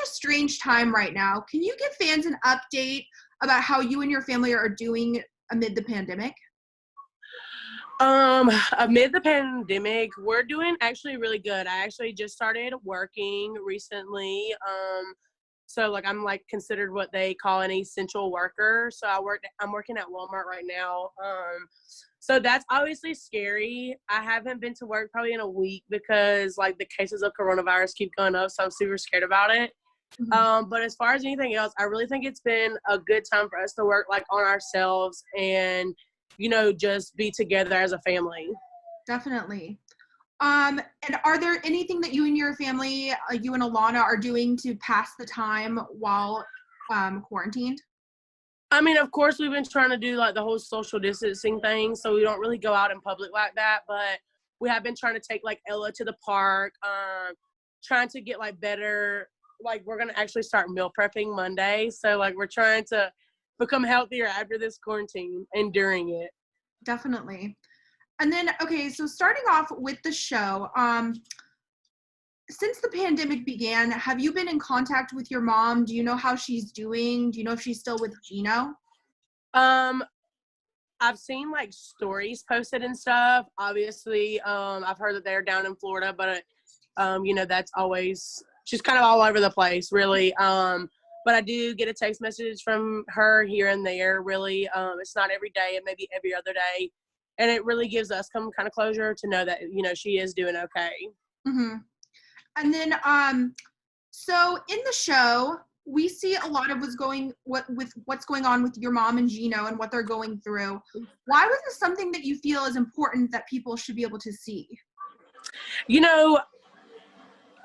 such a strange time right now. Can you give fans an update about how you and your family are doing amid the pandemic? Amid the pandemic, we're doing actually really good. I actually just started working recently. So like I'm like considered what they call an essential worker. So I'm working at Walmart right now. So that's obviously scary. I haven't been to work probably in a week because like the cases of coronavirus keep going up. So I'm super scared about it. But as far as anything else, I really think it's been a good time for us to work like on ourselves and, just be together as a family. Definitely. And are there anything that you and your family, you and Alana, are doing to pass the time while quarantined? I mean, of course, we've been trying to do like the whole social distancing thing, so we don't really go out in public like that. But we have been trying to take like Ella to the park, trying to get like better. Like we're gonna actually start meal prepping Monday, so like we're trying to become healthier after this quarantine and during it. Definitely. And then, okay, so starting off with the show, since the pandemic began, have you been in contact with your mom? Do you know how she's doing? Do you know if she's still with Gino? I've seen like stories posted and stuff. Obviously, I've heard that they're down in Florida, but that's always, she's kind of all over the place, really. But I do get a text message from her here and there, really. It's not every day, it may be every other day. And it really gives us some kind of closure to know that, she is doing okay. Mm-hmm. And then, so in the show, we see a lot of what's going on with your mom and Gino and what they're going through. Why was this something that you feel is important that people should be able to see?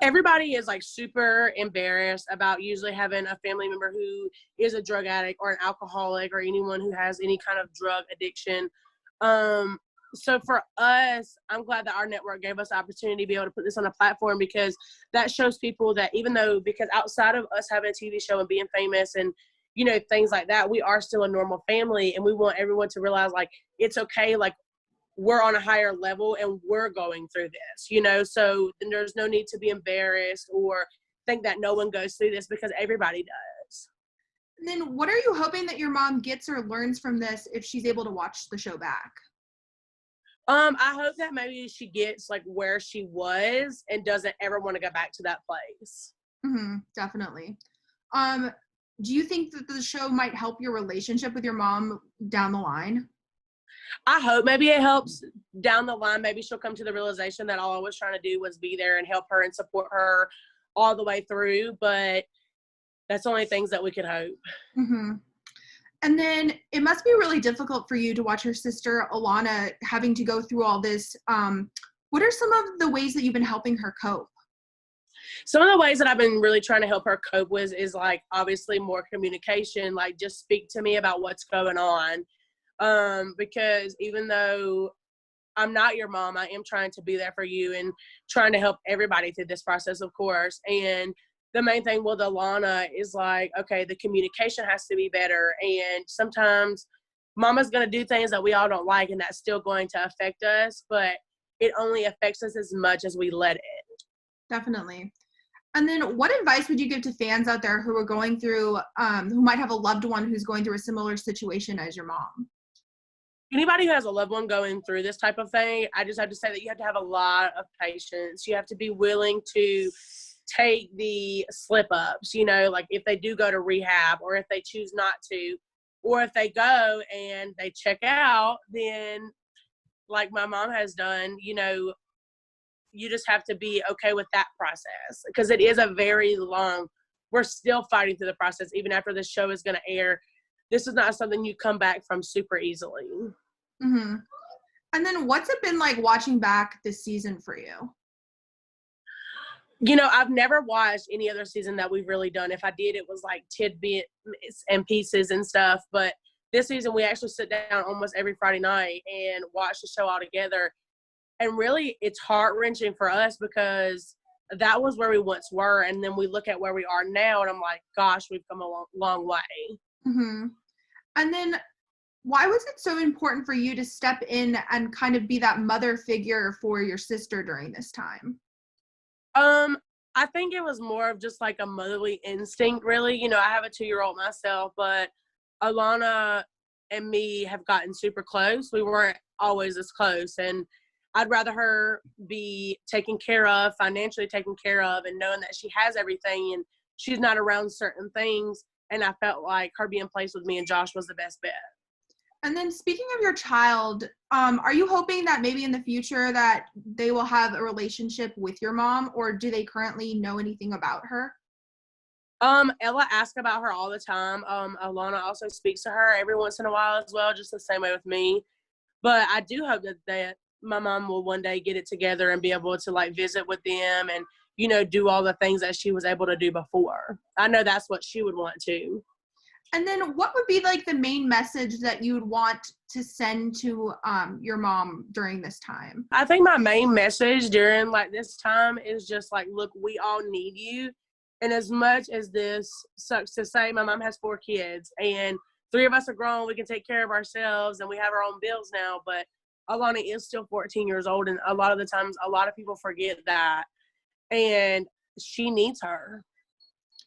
Everybody is like super embarrassed about usually having a family member who is a drug addict or an alcoholic or anyone who has any kind of drug addiction. So for us, I'm glad that our network gave us the opportunity to be able to put this on a platform, because that shows people that because outside of us having a TV show and being famous and, things like that, we are still a normal family, and we want everyone to realize like, it's okay. Like we're on a higher level and we're going through this, so there's no need to be embarrassed or think that no one goes through this, because everybody does. And then what are you hoping that your mom gets or learns from this if she's able to watch the show back? I hope that maybe she gets like where she was and doesn't ever want to go back to that place. Mm-hmm, definitely. Do you think that the show might help your relationship with your mom down the line? I hope maybe it helps down the line. Maybe she'll come to the realization that all I was trying to do was be there and help her and support her all the way through. But that's only things that we could hope. Mm-hmm. And then it must be really difficult for you to watch your sister, Alana, having to go through all this. What are some of the ways that you've been helping her cope? Some of the ways that I've been really trying to help her cope with is like obviously more communication, like just speak to me about what's going on. Because even though I'm not your mom, I am trying to be there for you and trying to help everybody through this process, of course. And the main thing with Alana is like, okay, the communication has to be better. And sometimes mama's going to do things that we all don't like, and that's still going to affect us, but it only affects us as much as we let it. Definitely. And then what advice would you give to fans out there who are going through, who might have a loved one who's going through a similar situation as your mom? Anybody who has a loved one going through this type of thing, I just have to say that you have to have a lot of patience. You have to be willing to take the slip ups, like if they do go to rehab, or if they choose not to, or if they go and they check out, then like my mom has done, you just have to be okay with that process, because it is a very long, we're still fighting through the process. Even after this show is going to air, this is not something you come back from super easily. Mm-hmm. And then what's it been like watching back this season for you? I've never watched any other season that we've really done. If I did, it was like tidbits and pieces and stuff. But this season, we actually sit down almost every Friday night and watch the show all together. And really, it's heart-wrenching for us, because that was where we once were. And then we look at where we are now, and I'm like, gosh, we've come a long, long way. Mm-hmm. And then why was it so important for you to step in and kind of be that mother figure for your sister during this time? I think it was more of just like a motherly instinct, really. You know, I have a 2-year-old myself, but Alana and me have gotten super close. We weren't always as close, and I'd rather her be taken care of, financially taken care of, and knowing that she has everything and she's not around certain things. And I felt like her being placed with me and Josh was the best bet. And then speaking of your child, are you hoping that maybe in the future that they will have a relationship with your mom, or do they currently know anything about her? Ella asks about her all the time. Alana also speaks to her every once in a while as well, just the same way with me. But I do hope that my mom will one day get it together and be able to like visit with them and, you know, do all the things that she was able to do before. I know that's what she would want to. And then what would be like the main message that you would want to send to your mom during this time? I think my main message during like this time is just like, look, we all need you. And as much as this sucks to say, my mom has 4 kids and 3 of us are grown. We can take care of ourselves and we have our own bills now. But Alana is still 14 years old. And a lot of the times, a lot of people forget that. And she needs her.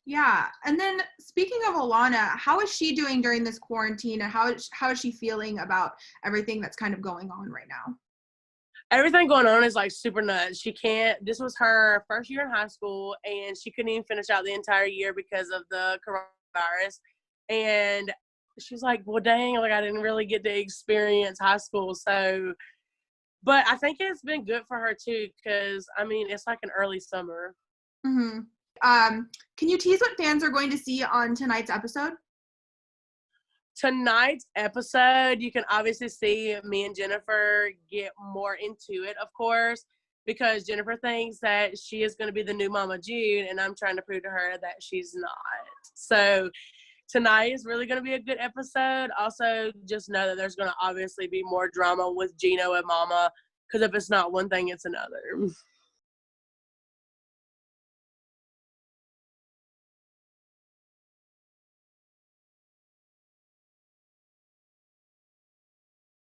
Yeah. And then speaking of Alana, how is she doing during this quarantine, and how is she feeling about everything that's kind of going on right now? Everything going on is like super nuts. This was her first year in high school and she couldn't even finish out the entire year because of the coronavirus. And she's like, well, dang, like I didn't really get to experience high school. So, but I think it's been good for her too, because I mean, it's like an early summer. Mm-hmm. Can you tease what fans are going to see on tonight's episode? Tonight's episode, you can obviously see me and Jennifer get more into it, of course, because Jennifer thinks that she is going to be the new Mama June, and I'm trying to prove to her that she's not. So tonight is really going to be a good episode. Also, just know that there's going to obviously be more drama with Gino and Mama, because if it's not one thing, it's another.